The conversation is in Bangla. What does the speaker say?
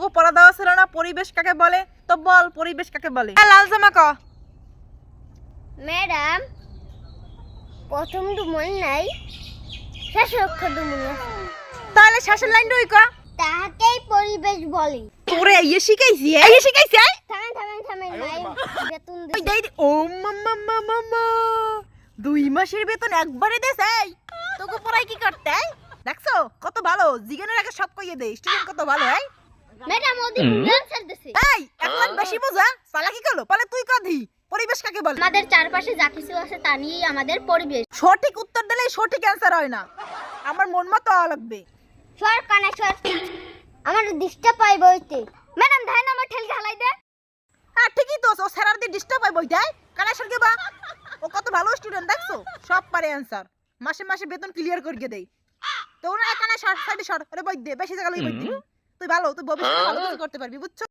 তোকে পড়া দেওয়া ছিল না পরিবেশ কাকে বলে? তো বল পরিবেশ কাকে বলে? লাল জামা ক। ম্যাডাম প্রথম ডুমল নাই, শেষ অক্ষর ডুমল আছে। তাহলে শেষের লাইন রই ক। তাহাকেই পরিবেশ বলে। তোরে শিখাইছি এই শিখাইছি থামেন থামেন থামেন নাই বেতন ওই দিছে। দেই ও মাম্মা মাম্মা 2 মাসের বেতন একবারে দেস এই তোকে পড়াই কি করতে দেখছো কত ভালো জিগানের আগে সব কইয়ে দেই স্টুডেন্ট কত ভালো এই ম্যাডাম ওদি আনসার দিছে। এই এখন বেশি বোঝা সালা কি করলো পালে তুই কাঁদি পরিবেশ কাকে বলে? আমাদের চারপাশে যা কিছু আছে তা নিয়েই আমাদের পরিবেশ। সঠিক উত্তর দিলে সঠিক অ্যানসার হয় না, আমার মন মতো হওয়া লাগবে। সর কানে সর, আমার ডিস্টার্ব পাই বইতে। ম্যাডাম ধান আমার ঠেল ঢালাই দে। হ্যাঁ ঠিকই তো ও স্যার দিয়ে ডিস্টার্ব হয় বই দেয় কানে সরকে বা ও কত ভালো স্টুডেন্ট দেখছো সব পারে অ্যানসার মাসে মাসে বেতন ক্লিয়ার করিয়ে দেই। তো ওরা কানে সর সাইডে সর আরে বই দে বেশি জায়গা লই বই দিবি তুই ভালো তুই ভবিষ্যতে ভালো কিছু করতে পারবি বুঝছো?